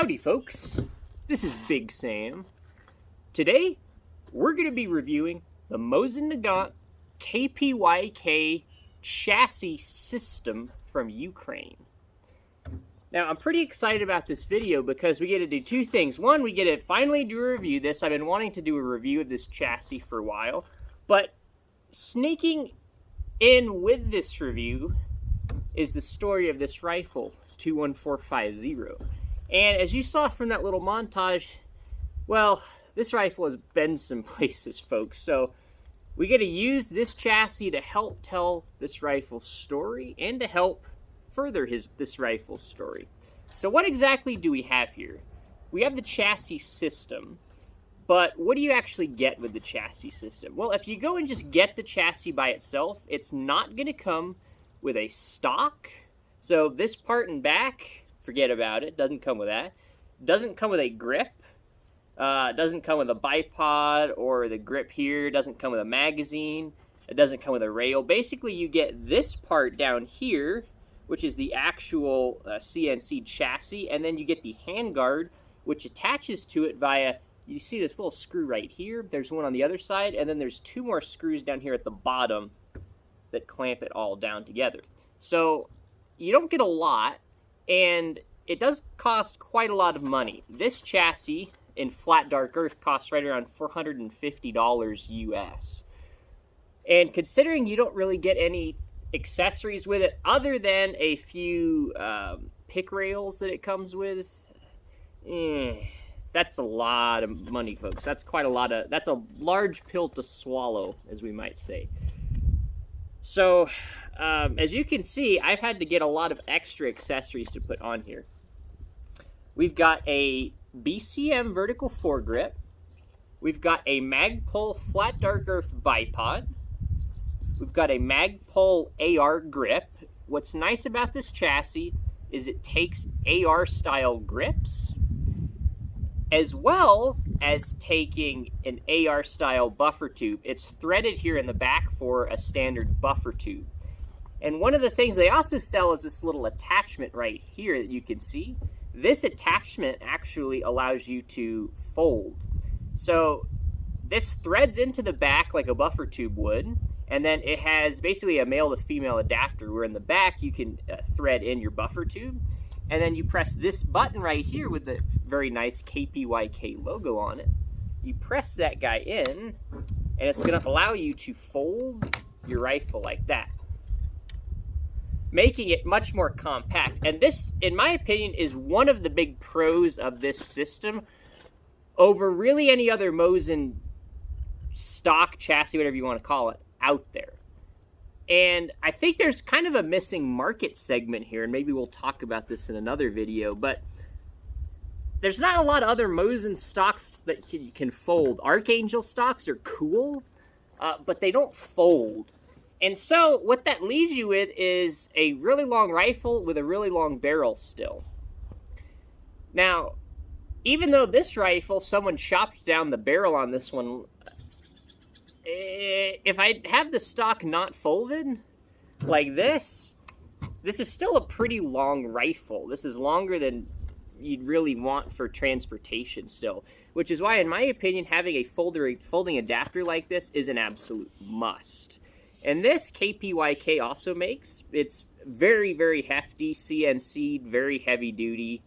Howdy folks, this is Big Sam. Today, we're going to be reviewing the Mosin Nagant KPYK chassis system from Ukraine. Now, I'm pretty excited about this video because we get to do two things. One, we get to finally do a review of this. I've been wanting to do a review of this chassis for a while, but sneaking in with this review is the story of this rifle, 21450. And as you saw from that little montage, well, this rifle has been some places, folks. So we get to use this chassis to help tell this rifle's story and to help further this rifle's story. So what exactly do we have here? We have the chassis system, but what do you actually get with the chassis system? Well, if you go and just get the chassis by itself, it's not going to come with a stock. So this part in back, forget about it. Doesn't come with that. Doesn't come with a grip. Doesn't come with a bipod or the grip here. Doesn't come with a magazine. It doesn't come with a rail. Basically, you get this part down here, which is the actual CNC chassis, and then you get the handguard, which attaches to it via, you see this little screw right here. There's one on the other side, and then there's two more screws down here at the bottom that clamp it all down together. So you don't get a lot, and it does cost quite a lot of money. This chassis in flat dark earth costs right around $450 US. And considering you don't really get any accessories with it other than a few pick rails that it comes with, that's a lot of money, folks. That's quite a lot of, that's a large pill to swallow, as we might say. So as you can see, I've had to get a lot of extra accessories to put on here. We've got a BCM vertical foregrip. We've got a Magpul flat dark earth bipod. We've got a Magpul AR grip. What's nice about this chassis is it takes AR style grips, as well as taking an AR style buffer tube. It's threaded here in the back for a standard buffer tube. And one of the things they also sell is this little attachment right here that you can see. This attachment actually allows you to fold. So this threads into the back like a buffer tube would, and then it has basically a male to female adapter where in the back you can thread in your buffer tube, and then you press this button right here with the very nice KPYK logo on it. You press that guy in, and it's going to allow you to fold your rifle like that, making it much more compact. And this, in my opinion, is one of the big pros of this system over really any other Mosin stock chassis, whatever you want to call it, out there. And I think there's kind of a missing market segment here, and maybe we'll talk about this in another video, but there's not a lot of other Mosin stocks that you can fold. Archangel stocks are cool, but they don't fold. And so what that leaves you with is a really long rifle with a really long barrel still. Now, even though this rifle, someone chopped down the barrel on this one, if I have the stock not folded like this is still a pretty long rifle. This is longer than you'd really want for transportation still, which is why, in my opinion, having a folding adapter like this is an absolute must. And this KPYK also makes, it's very, very hefty, CNC'd, very heavy duty,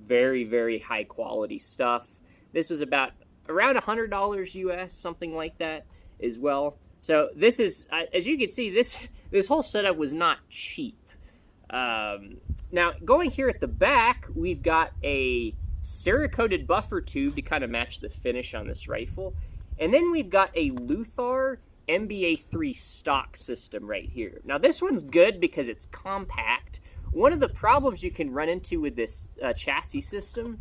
very, very high quality stuff. This was about around $100 US, something like that as well. So this is, as you can see, this whole setup was not cheap. Now, going here at the back, we've got a Cerakoted buffer tube to kind of match the finish on this rifle. And then we've got a Luth-AR MBA-3 stock system right here. Now this one's good because it's compact. One of the problems you can run into with this chassis system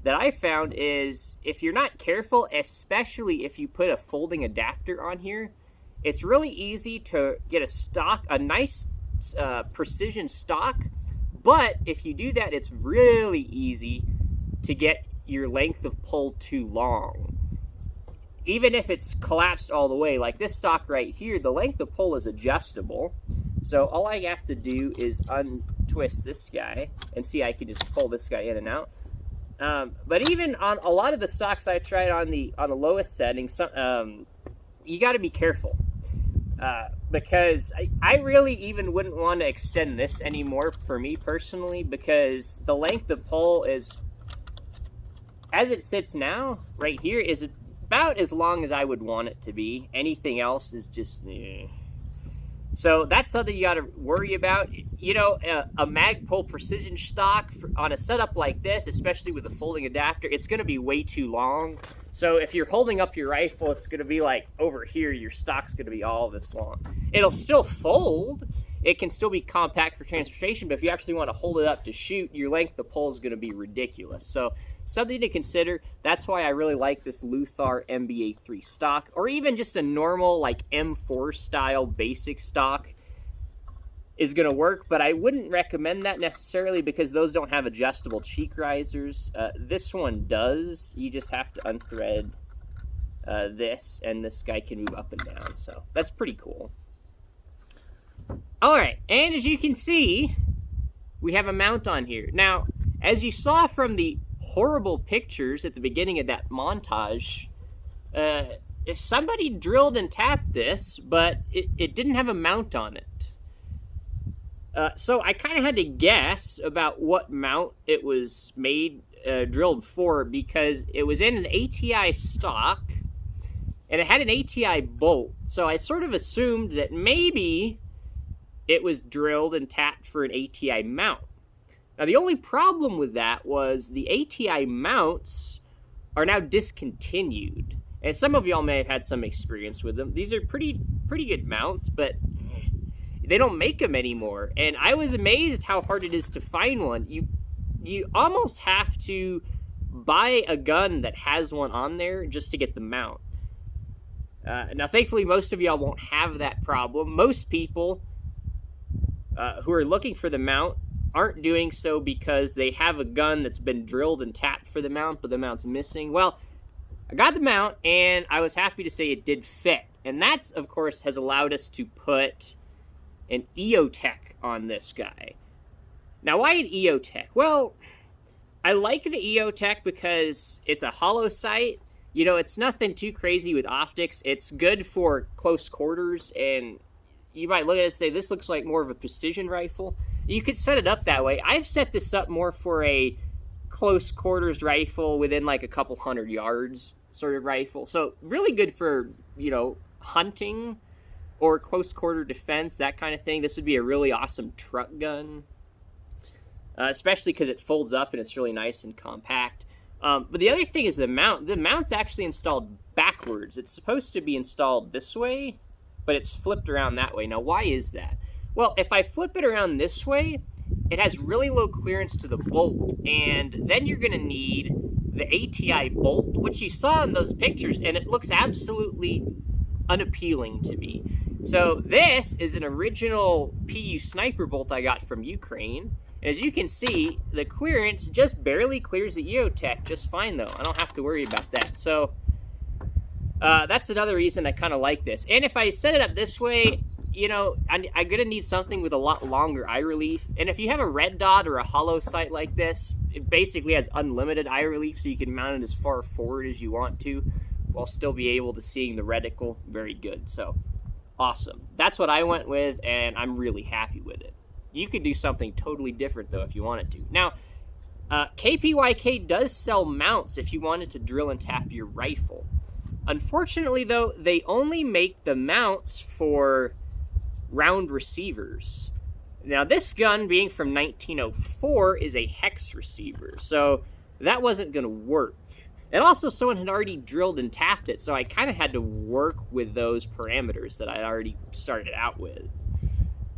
that I found is if you're not careful, especially if you put a folding adapter on here, it's really easy to get a nice precision stock, but if you do that, it's really easy to get your length of pull too long. Even if it's collapsed all the way, like this stock right here, the length of pull is adjustable. So all I have to do is untwist this guy, and see I can just pull this guy in and out. But even on a lot of the stocks I tried on the lowest setting, you got to be careful. Because I really even wouldn't want to extend this anymore for me personally, because the length of pole is, as it sits now, right here, is about as long as I would want it to be. Anything else is just... So that's something you got to worry about. You know, a Magpul precision stock on a setup like this, especially with a folding adapter, it's going to be way too long. So if you're holding up your rifle, it's going to be like over here, your stock's going to be all this long. It'll still fold. It can still be compact for transportation, but if you actually want to hold it up to shoot, your length of pole is going to be ridiculous. So something to consider. That's why I really like this Luth-AR MBA-3 stock, or even just a normal like M4 style basic stock is going to work, but I wouldn't recommend that necessarily because those don't have adjustable cheek risers. This one does. You just have to unthread this, and this guy can move up and down, so that's pretty cool. Alright, and as you can see, we have a mount on here. Now, as you saw from the horrible pictures at the beginning of that montage, if somebody drilled and tapped this, but it didn't have a mount on it. So I kind of had to guess about what mount it was made, drilled for, because it was in an ATI stock, and it had an ATI bolt. So I sort of assumed that maybe it was drilled and tapped for an ATI mount. Now, the only problem with that was the ATI mounts are now discontinued. And some of y'all may have had some experience with them. These are pretty good mounts, but they don't make them anymore. And I was amazed how hard it is to find one. You almost have to buy a gun that has one on there just to get the mount. Now, thankfully, most of y'all won't have that problem. Most people who are looking for the mount aren't doing so because they have a gun that's been drilled and tapped for the mount, but the mount's missing. Well, I got the mount, and I was happy to say it did fit. And that, of course, has allowed us to put an EOTech on this guy. Now, why an EOTech? Well, I like the EOTech because it's a hollow sight. You know, it's nothing too crazy with optics. It's good for close quarters, and you might look at it and say, this looks like more of a precision rifle. You could set it up that way. I've set this up more for a close quarters rifle within like a couple 100 yards sort of rifle. So really good for, you know, hunting or close quarter defense, that kind of thing. This would be a really awesome truck gun, especially because it folds up and it's really nice and compact. But the other thing is the mount. The mount's actually installed backwards. It's supposed to be installed this way, but it's flipped around that way. Now, why is that? Well, if I flip it around this way, it has really low clearance to the bolt, and then you're going to need the ATI bolt, which you saw in those pictures, and it looks absolutely unappealing to me. So this is an original PU sniper bolt I got from Ukraine. And as you can see, the clearance just barely clears the EOTech just fine, though. I don't have to worry about that. So that's another reason I kind of like this. And if I set it up this way, you know, I'm going to need something with a lot longer eye relief. And if you have a red dot or a hollow sight like this, it basically has unlimited eye relief, so you can mount it as far forward as you want to while still be able to see the reticle very good. So awesome. That's what I went with, and I'm really happy with it. You could do something totally different, though, if you wanted to. Now, KPYK does sell mounts if you wanted to drill and tap your rifle. Unfortunately, though, they only make the mounts for round receivers. Now, this gun, being from 1904, is a hex receiver, so that wasn't going to work. And also, someone had already drilled and tapped it, so I kind of had to work with those parameters that I already started out with.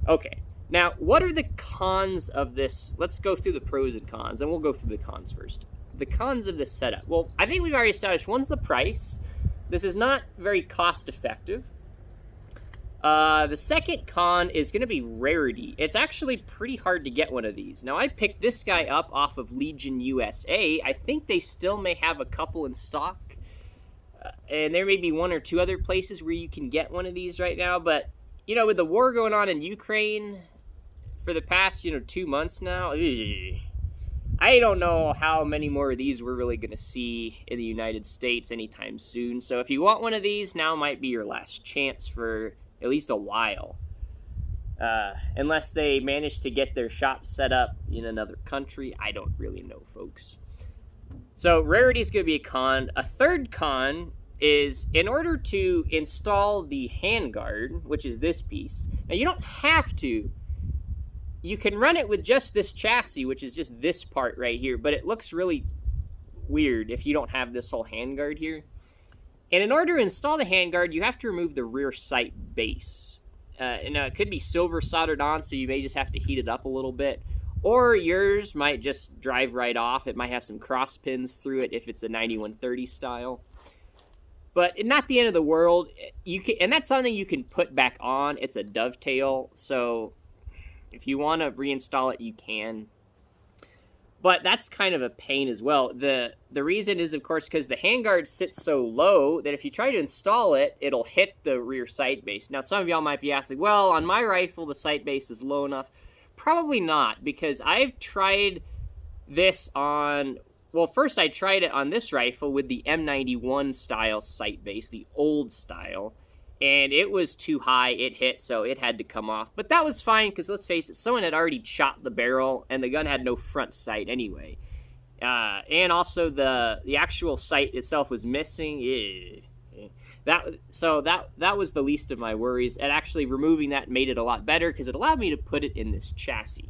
Okay, now, what are the cons of this? Let's go through the pros and cons, and we'll go through the cons first. The cons of this setup. Well, I think we've already established one's the price. This is not very cost-effective. The second con is going to be rarity. It's actually pretty hard to get one of these. Now, I picked this guy up off of Legion USA. I think they still may have a couple in stock. And there may be one or two other places where you can get one of these right now. But, you know, with the war going on in Ukraine for the past, 2 months now, I don't know how many more of these we're really going to see in the United States anytime soon. So if you want one of these, now might be your last chance for at least a while. Unless they manage to get their shop set up in another country. I don't really know, folks. So rarity is going to be a con. A third con is in order to install the handguard, which is this piece. Now you don't have to. You can run it with just this chassis, which is just this part right here, but it looks really weird if you don't have this whole handguard here. And in order to install the handguard, you have to remove the rear sight base. It could be silver soldered on, so you may just have to heat it up a little bit. Or yours might just drive right off. It might have some cross pins through it if it's a 9130 style. But not the end of the world. And that's something you can put back on. It's a dovetail, so if you want to reinstall it, you can. But that's kind of a pain as well. The reason is, of course, because the handguard sits so low that if you try to install it, it'll hit the rear sight base. Now, some of y'all might be asking, well, on my rifle, the sight base is low enough. Probably not, because I've tried this on... Well, first I tried it on this rifle with the M91 style sight base, the old style. And it was too high, it hit, so it had to come off. But that was fine, because let's face it, someone had already shot the barrel, and the gun had no front sight anyway. And also, the actual sight itself was missing. That was the least of my worries. And actually, removing that made it a lot better, because it allowed me to put it in this chassis.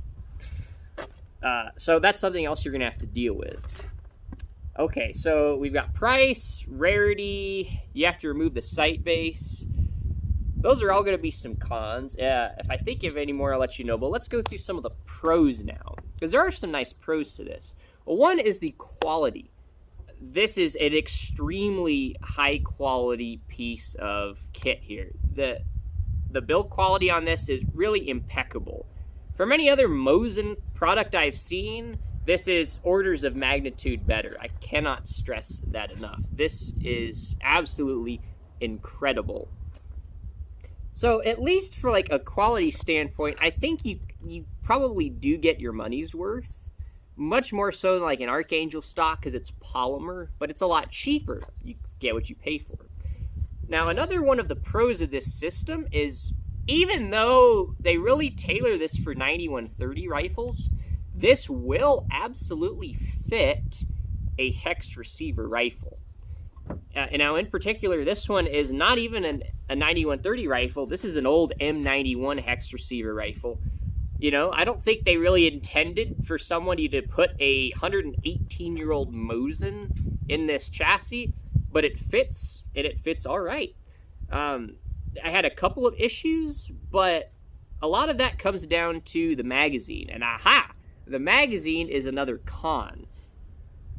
So that's something else you're going to have to deal with. Okay, so we've got price, rarity, you have to remove the sight base. Those are all going to be some cons. If I think of any more, I'll let you know. But let's go through some of the pros now, because there are some nice pros to this. Well, one is the quality. This is an extremely high-quality piece of kit here. The build quality on this is really impeccable. From any other Mosin product I've seen, this is orders of magnitude better. I cannot stress that enough. This is absolutely incredible. So at least for like a quality standpoint, I think you probably do get your money's worth. Much more so than like an Archangel stock, because it's polymer, but it's a lot cheaper. You get what you pay for. Now, another one of the pros of this system is, even though they really tailor this for 9130 rifles, this will absolutely fit a hex receiver rifle. And now, in particular, this one is not even a 9130 rifle. This is an old M91 hex receiver rifle. You know, I don't think they really intended for somebody to put a 118-year-old Mosin in this chassis, but it fits, and it fits all right. I had a couple of issues, but a lot of that comes down to the magazine. And aha! The magazine is another con.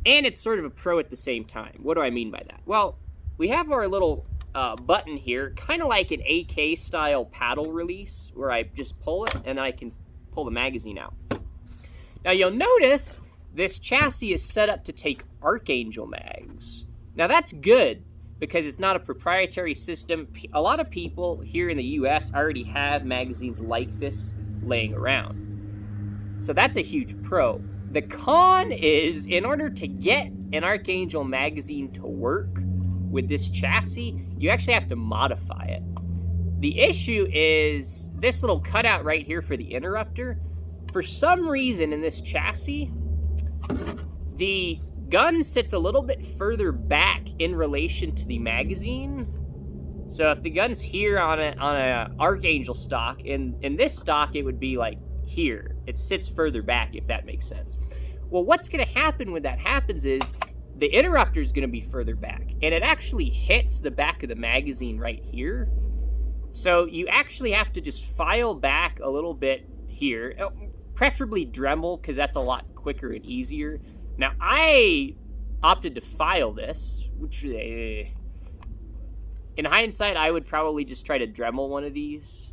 And it's sort of a pro at the same time. What do I mean by that? Well, we have our little button here, kind of like an AK-style paddle release, where I just pull it, and then I can pull the magazine out. Now, you'll notice this chassis is set up to take Archangel mags. Now, that's good, because it's not a proprietary system. A lot of people here in the US already have magazines like this laying around. So that's a huge pro. The con is, in order to get an Archangel magazine to work with this chassis, you actually have to modify it. The issue is this little cutout right here for the interrupter. For some reason in this chassis, the gun sits a little bit further back in relation to the magazine. So if the gun's here on a Archangel stock, in this stock it would be like here. It sits further back, if that makes sense. Well, what's going to happen when that happens is the interrupter is going to be further back, and it actually hits the back of the magazine right here. So you actually have to just file back a little bit here, preferably Dremel, because that's a lot quicker and easier. Now, I opted to file this, which, in hindsight, I would probably just try to Dremel one of these,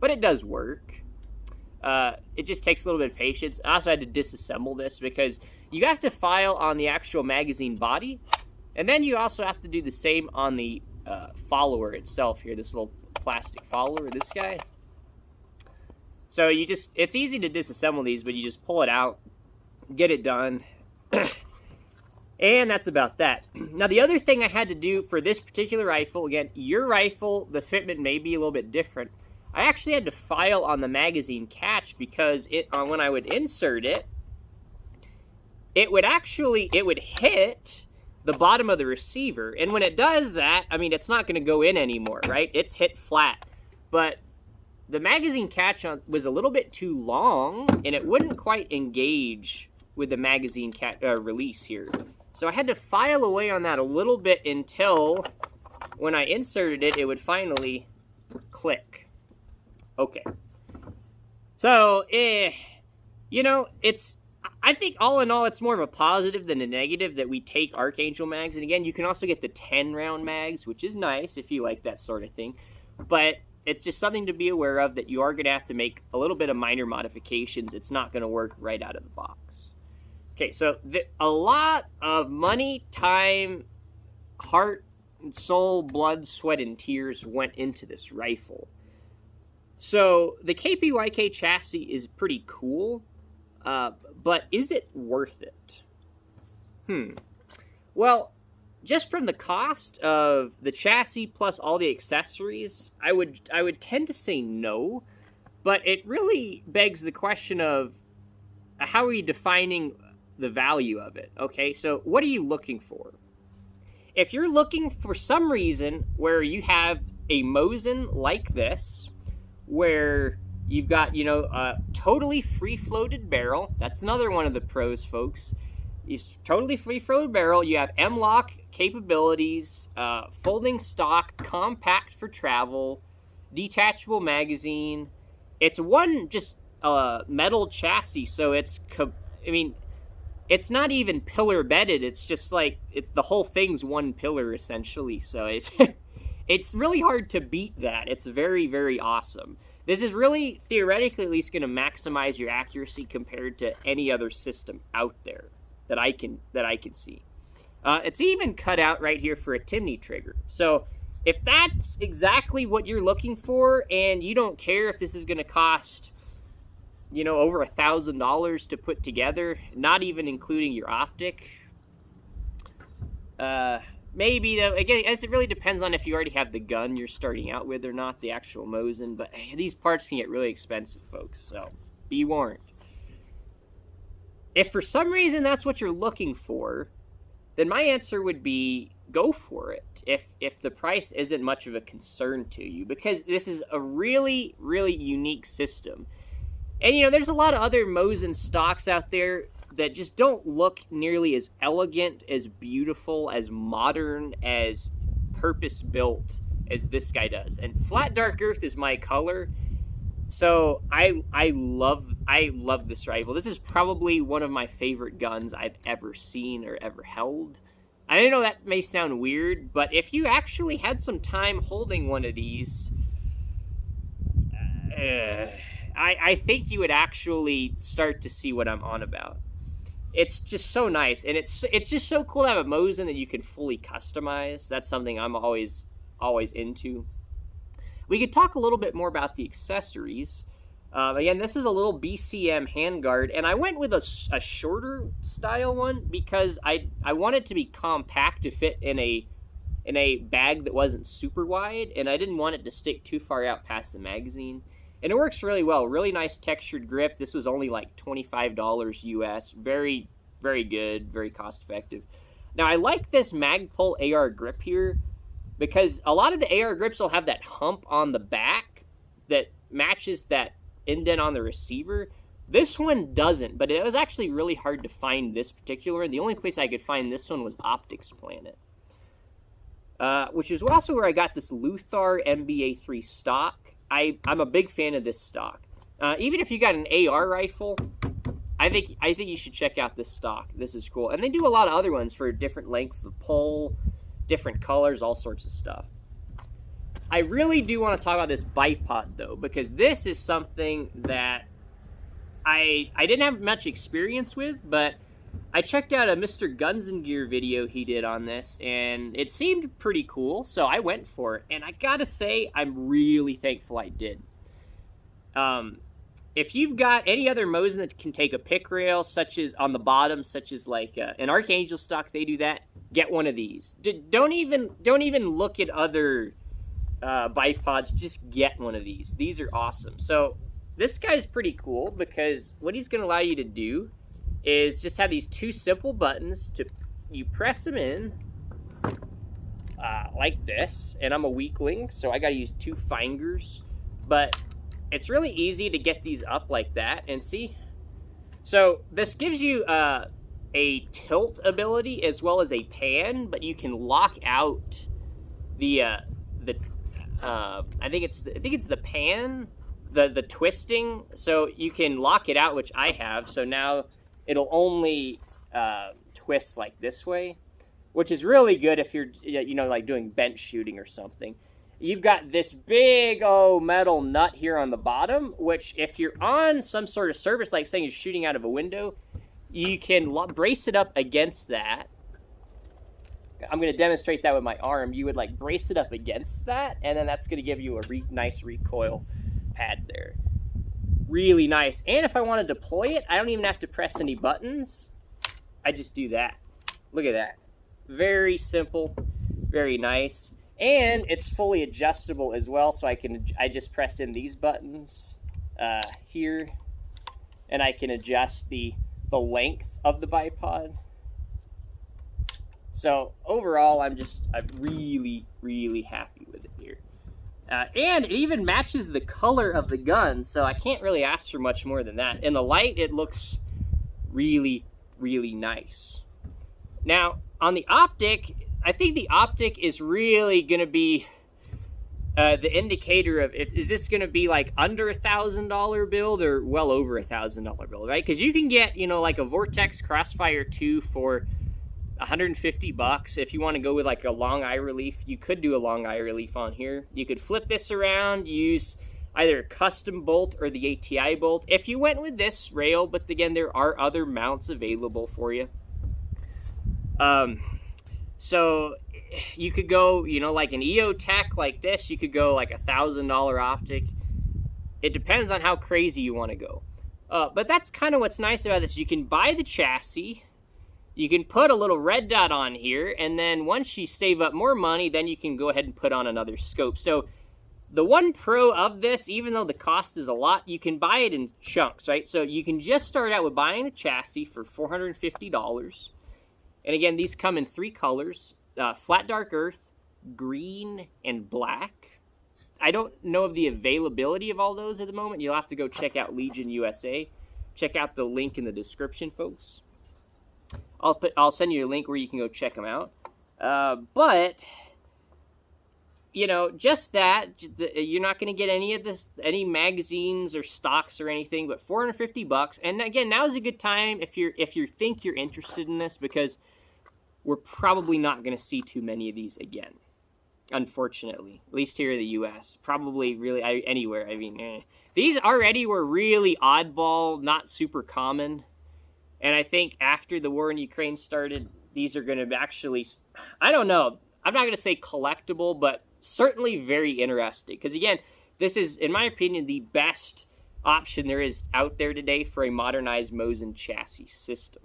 but it does work. It just takes a little bit of patience. I also had to disassemble this because you have to file on the actual magazine body, and then you also have to do the same on the follower itself here, this little plastic follower, this guy. So it's easy to disassemble these, but you just pull it out, get it done. And that's about that. Now, the other thing I had to do for this particular rifle, again, your rifle, the fitment may be a little bit different. I actually had to file on the magazine catch because when I would insert it, it would hit the bottom of the receiver. And when it does that, I mean, it's not going to go in anymore, right? It's hit flat. But the magazine catch was a little bit too long, and it wouldn't quite engage with the magazine release here. So I had to file away on that a little bit until when I inserted it, it would finally click. Okay. So, you know, I think all in all, it's more of a positive than a negative that we take Archangel mags. And again, you can also get the 10-round mags, which is nice if you like that sort of thing. But it's just something to be aware of that you are going to have to make a little bit of minor modifications. It's not going to work right out of the box. Okay, so a lot of money, time, heart, and soul, blood, sweat, and tears went into this rifle. So the KPYK chassis is pretty cool, but is it worth it? Well, just from the cost of the chassis plus all the accessories, I would tend to say no, but it really begs the question of how are you defining the value of it? Okay, so what are you looking for? If you're looking for some reason where you have a Mosin like this, where you've got, you know, a totally free-floated barrel, that's another one of the pros, folks. It's totally free-floated barrel. You have M-LOK capabilities, folding stock, compact for travel, detachable magazine. It's one just metal chassis, so it's, I mean, it's not even pillar bedded. It's just like the whole thing's one pillar essentially. So it's it's really hard to beat that. It's very, very awesome. This is really theoretically at least going to maximize your accuracy compared to any other system out there that I can see. It's even cut out right here for a Timney trigger. So if that's exactly what you're looking for, and you don't care if this is going to cost, you know, over $1,000 to put together, not even including your optic. Maybe, though, again, as it really depends on if you already have the gun you're starting out with or not, the actual Mosin. But these parts can get really expensive, folks, so be warned. If for some reason that's what you're looking for, then my answer would be go for it if the price isn't much of a concern to you, because this is a really, really unique system. And, you know, there's a lot of other Mosin stocks out there that just don't look nearly as elegant, as beautiful, as modern, as purpose-built as this guy does. And flat dark earth is my color, so I love this rifle. This is probably one of my favorite guns I've ever seen or ever held. I know that may sound weird, but if you actually had some time holding one of these, I think you would actually start to see what I'm on about. It's just so nice, and it's just so cool to have a Mosin that you can fully customize. That's something I'm always into. We could talk a little bit more about the accessories. Again, this is a little BCM handguard, and I went with a shorter style one because I wanted to be compact to fit in a bag that wasn't super wide, and I didn't want it to stick too far out past the magazine. And it works really well. Really nice textured grip. This was only like $25 US. Very, very good. Very cost effective. Now, I like this Magpul AR grip here because a lot of the AR grips will have that hump on the back that matches that indent on the receiver. This one doesn't, but it was actually really hard to find this particular one. The only place I could find this one was Optics Planet, which is also where I got this Luth-AR MBA-3 stock. I'm a big fan of this stock. Even if you got an AR rifle, I think you should check out this stock. This is cool. And they do a lot of other ones for different lengths of pull, different colors, all sorts of stuff. I really do want to talk about this bipod, though, because this is something that I didn't have much experience with, but I checked out a Mr. Guns and Gear video he did on this, and it seemed pretty cool, so I went for it. And I gotta say, I'm really thankful I did. if you've got any other Mosin that can take a pick rail, such as on the bottom, such as like an Archangel stock, they do that. Get one of these. Don't even look at other bipods. Just get one of these. These are awesome. So this guy's pretty cool because what he's going to allow you to do is just have these two simple buttons. You press them in like this, and I'm a weakling, so I got to use two fingers, but it's really easy to get these up like that, and see? So this gives you a tilt ability as well as a pan, but you can lock out the I think it's the pan, the twisting, so you can lock it out, which I have. So now it'll only twist like this way, which is really good if you're like doing bench shooting or something. You've got this big metal nut here on the bottom, which if you're on some sort of surface, like saying you're shooting out of a window, you can brace it up against that. I'm going to demonstrate that with my arm. You would like brace it up against that, and then that's going to give you a nice recoil pad there. Really nice. And if I want to deploy it, I don't even have to press any buttons. I just do that. Look at that. Very simple, very nice. And it's fully adjustable as well, so I just press in these buttons here, and I can adjust the length of the bipod. So overall, I'm really, really happy with it here. And it even matches the color of the gun, so I can't really ask for much more than that. In the light, it looks really, really nice. Now, on the optic, I think the optic is really going to be the indicator of is this going to be like under $1,000 build or well over $1,000 build, right? Because you can get, like a Vortex Crossfire 2 for $150. If you want to go with like a long eye relief, you could do a long eye relief on here. You could flip this around, use either a custom bolt or the ATI bolt. If you went with this rail, but again, there are other mounts available for you. So you could go, like an EOTech like this, you could go like $1,000 optic. It depends on how crazy you want to go. But that's kind of what's nice about this. You can buy the chassis, you can put a little red dot on here, and then once you save up more money, then you can go ahead and put on another scope. So the one pro of this, even though the cost is a lot, you can buy it in chunks, right? So you can just start out with buying the chassis for $450. And again, these come in 3 colors, flat dark earth, green, and black. I don't know of the availability of all those at the moment. You'll have to go check out Legion USA. Check out the link in the description, folks. I'll send you a link where you can go check them out. But, just that, you're not going to get any magazines or stocks or anything, but $450. And again, now is a good time if you think you're interested in this, because we're probably not going to see too many of these again, unfortunately. At least here in the U.S. Probably really anywhere. I mean, these already were really oddball, not super common. And I think after the war in Ukraine started, these are going to actually, I don't know, I'm not going to say collectible, but certainly very interesting. Because again, this is, in my opinion, the best option there is out there today for a modernized Mosin chassis system.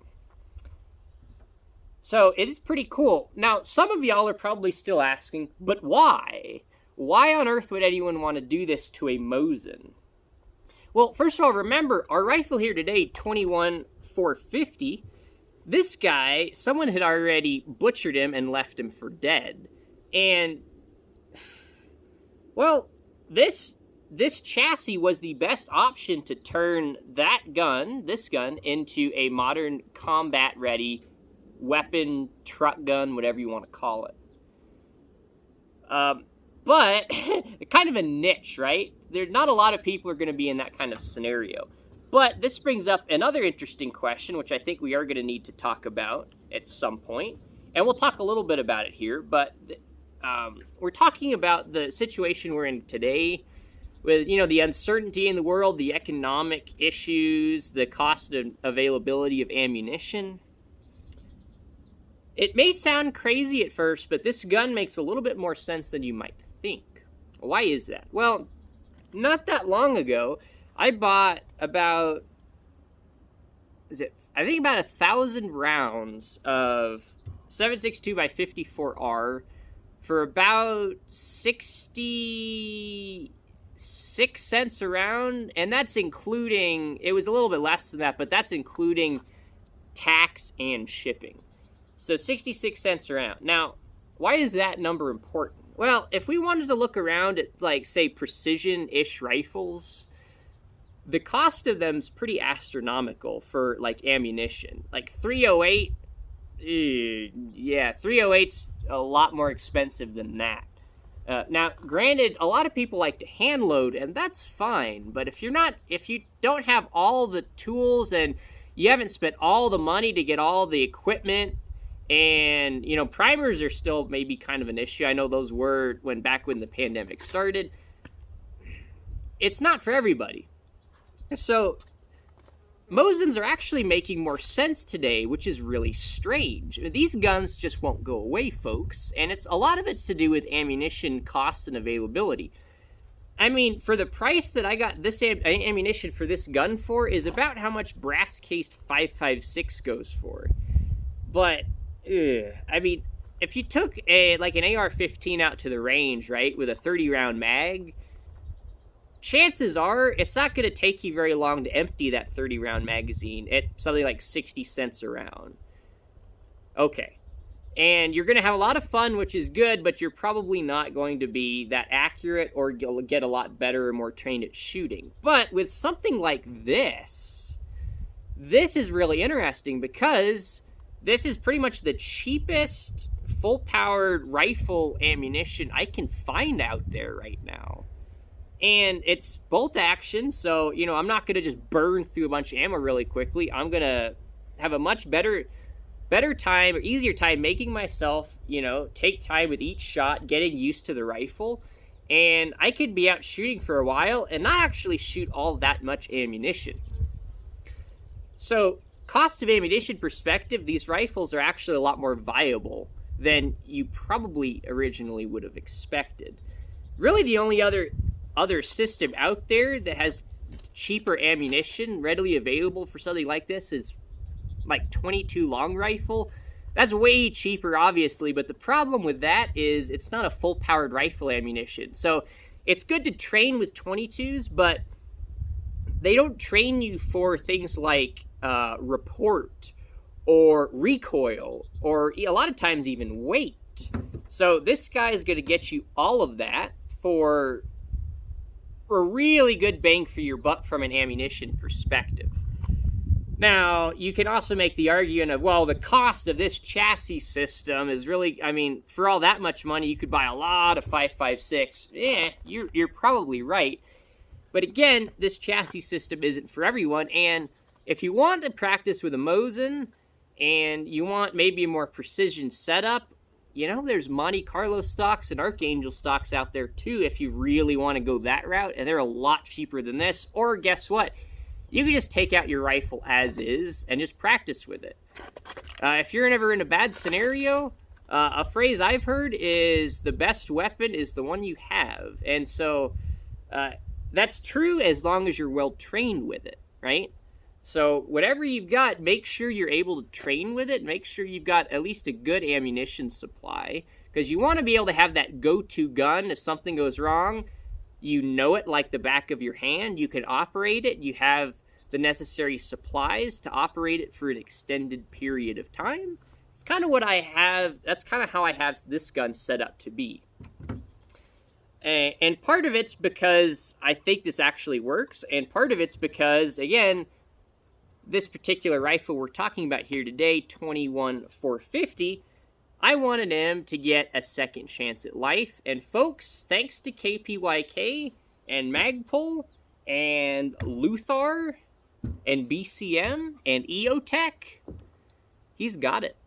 So it is pretty cool. Now, some of y'all are probably still asking, but why? Why on earth would anyone want to do this to a Mosin? Well, first of all, remember, our rifle here today, 21-450, this guy, someone had already butchered him and left him for dead. And, well, this chassis was the best option to turn that gun, this gun, into a modern combat-ready weapon, truck gun, whatever you want to call it. But kind of a niche, right? There's not a lot of people are going to be in that kind of scenario. But this brings up another interesting question, which I think we are going to need to talk about at some point. And we'll talk a little bit about it here. But we're talking about the situation we're in today with, the uncertainty in the world, the economic issues, the cost and availability of ammunition. It may sound crazy at first, but this gun makes a little bit more sense than you might think. Why is that? Well, not that long ago, I bought about, I think about 1,000 rounds of 7.62 by 54R for about 66 cents a round, and that's including, it was a little bit less than that, but that's including tax and shipping. So 66 cents a round. Now, why is that number important? Well, if we wanted to look around at, like, say, precision-ish rifles, the cost of them's pretty astronomical for, like, ammunition. Like, 308, 308's a lot more expensive than that. Now, granted, a lot of people like to hand load, and that's fine, but if you don't have all the tools and you haven't spent all the money to get all the equipment, and, you know, primers are still maybe kind of an issue. I know those were back when the pandemic started. It's not for everybody. So Mosins are actually making more sense today, which is really strange. These guns just won't go away, folks, and a lot of it's to do with ammunition cost and availability. I mean, for the price that I got this ammunition for this gun for is about how much brass-cased 5.56 goes for. But, I mean, if you took an AR-15 out to the range, right, with a 30-round mag, chances are it's not going to take you very long to empty that 30-round magazine at something like 60 cents a round. Okay. And you're going to have a lot of fun, which is good, but you're probably not going to be that accurate or you'll get a lot better or more trained at shooting. But with something like this is really interesting because this is pretty much the cheapest full-powered rifle ammunition I can find out there right now. And it's bolt action, so, you know, I'm not going to just burn through a bunch of ammo really quickly. I'm going to have a much better time or easier time making myself, you know, take time with each shot, getting used to the rifle. And I could be out shooting for a while and not actually shoot all that much ammunition. So, cost of ammunition perspective, these rifles are actually a lot more viable than you probably originally would have expected. Really, the only other system out there that has cheaper ammunition readily available for something like this is like 22 long rifle. That's way cheaper, obviously, but the problem with that is it's not a full-powered rifle ammunition. So it's good to train with 22s, but they don't train you for things like report or recoil or a lot of times even weight. So this guy is going to get you all of that for a really good bang for your buck from an ammunition perspective. Now, you can also make the argument of, well, the cost of this chassis system is really, I mean, for all that much money, you could buy a lot of 5.56. You're probably right. But again, this chassis system isn't for everyone, and if you want to practice with a Mosin, and you want maybe a more precision setup, you know, there's Monte Carlo stocks and Archangel stocks out there too if you really want to go that route, and they're a lot cheaper than this. Or guess what? You can just take out your rifle as is and just practice with it. If you're ever in a bad scenario, a phrase I've heard is the best weapon is the one you have. And so that's true as long as you're well trained with it, right? So whatever you've got, make sure you're able to train with it. Make sure you've got at least a good ammunition supply, because you want to be able to have that go-to gun if something goes wrong. You know it like the back of your hand. You can operate it. You have the necessary supplies to operate it for an extended period of time. It's kind of what I have. That's kind of how I have this gun set up to be. And part of it's because I think this actually works, and part of it's because, again, this particular rifle we're talking about here today, 21-450, I wanted him to get a second chance at life. And folks, thanks to KPYK and Magpul and Luth-AR and BCM and EOTech, he's got it.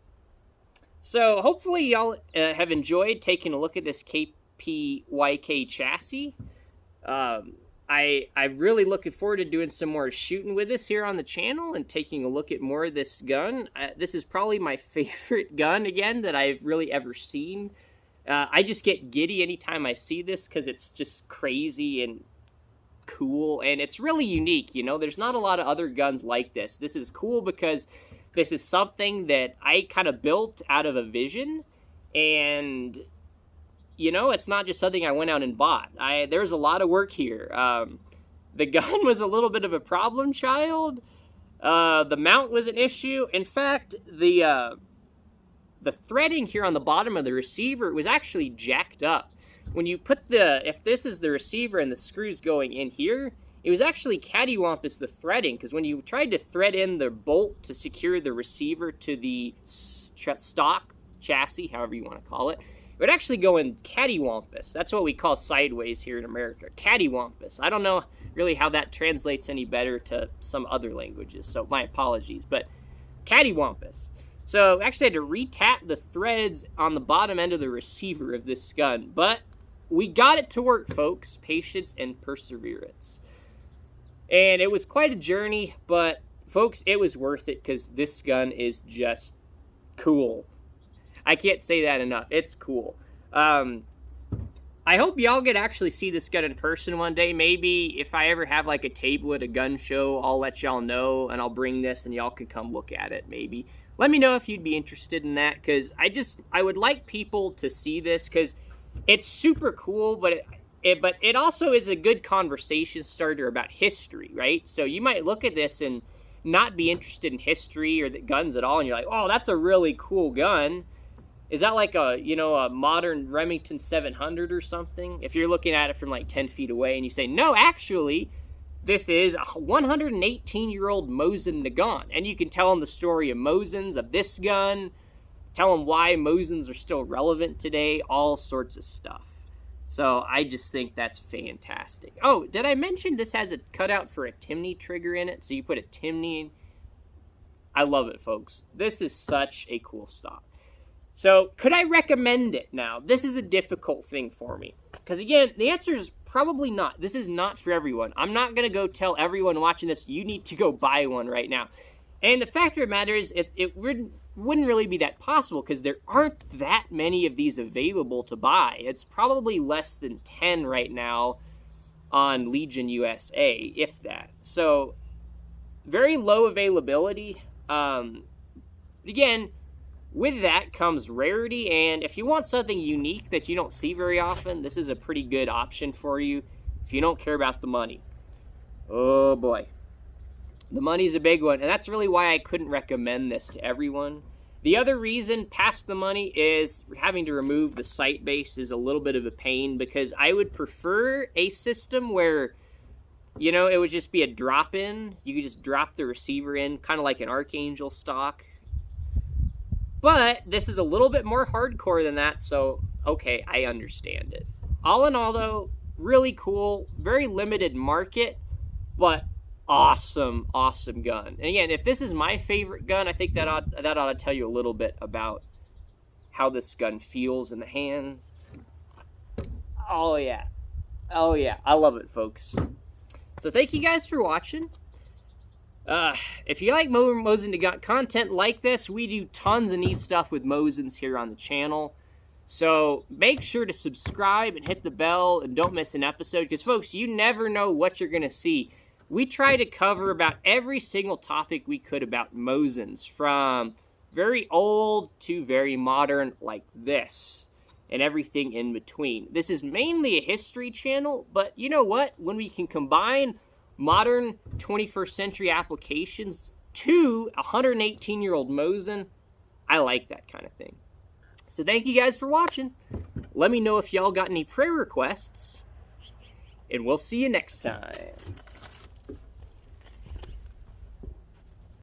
So hopefully y'all have enjoyed taking a look at this KPYK chassis. I'm really looking forward to doing some more shooting with this here on the channel and taking a look at more of this gun. This is probably my favorite gun, again, that I've really ever seen. I just get giddy anytime I see this because it's just crazy and cool, and it's really unique, you know? There's not a lot of other guns like this. This is cool because this is something that I kind of built out of a vision, and, you know, it's not just something I went out and bought. There's a lot of work here. The gun was a little bit of a problem child. The mount was an issue. In fact, the threading here on the bottom of the receiver was actually jacked up. When you put if this is the receiver and the screws going in here, it was actually cattywampus the threading, because when you tried to thread in the bolt to secure the receiver to the stock chassis, however you want to call it, it would actually go in cattywampus. That's what we call sideways here in America, cattywampus. I don't know really how that translates any better to some other languages, so my apologies, but cattywampus. So actually I had to retap the threads on the bottom end of the receiver of this gun, but we got it to work, folks. Patience and perseverance. And it was quite a journey, but folks, it was worth it because this gun is just cool. I can't say that enough. It's cool. I hope y'all get to actually see this gun in person one day. Maybe if I ever have like a table at a gun show, I'll let y'all know and I'll bring this and y'all can come look at it maybe. Let me know if you'd be interested in that, because I would like people to see this because it's super cool, but it also is a good conversation starter about history, right? So you might look at this and not be interested in history or the guns at all, and you're like, oh, that's a really cool gun. Is that like a modern Remington 700 or something? If you're looking at it from like 10 feet away and you say, no, actually, this is a 118-year-old Mosin Nagant. And you can tell them the story of Mosins, of this gun, tell them why Mosins are still relevant today, all sorts of stuff. So I just think that's fantastic. Oh, did I mention this has a cutout for a Timney trigger in it? So you put a Timney in. I love it, folks. This is such a cool stock. So, could I recommend it now? This is a difficult thing for me. Because, again, the answer is probably not. This is not for everyone. I'm not going to go tell everyone watching this, you need to go buy one right now. And the fact of the matter is, it wouldn't really be that possible because there aren't that many of these available to buy. It's probably less than 10 right now on Legion USA, if that. So, very low availability. Again, with that comes rarity, and if you want something unique that you don't see very often, this is a pretty good option for you if you don't care about the money. Oh boy. The money's a big one, and that's really why I couldn't recommend this to everyone. The other reason past the money is having to remove the sight base is a little bit of a pain, because I would prefer a system where, you know, it would just be a drop-in. You could just drop the receiver in, kind of like an Archangel stock. But this is a little bit more hardcore than that, so okay, I understand it. All in all, though, really cool, very limited market, but awesome, awesome gun. And again, if this is my favorite gun, I think that ought to tell you a little bit about how this gun feels in the hands. Oh yeah, I love it, folks. So thank you guys for watching. If you like Mosin Nagant content like this, we do tons of neat stuff with Mosins here on the channel. So make sure to subscribe and hit the bell and don't miss an episode, because folks, you never know what you're going to see. We try to cover about every single topic we could about Mosins, from very old to very modern like this, and everything in between. This is mainly a history channel, but you know what? When we can combine modern 21st century applications to a 118-year-old Mosin, I like that kind of thing. So thank you guys for watching. Let me know if y'all got any prayer requests, and we'll see you next time.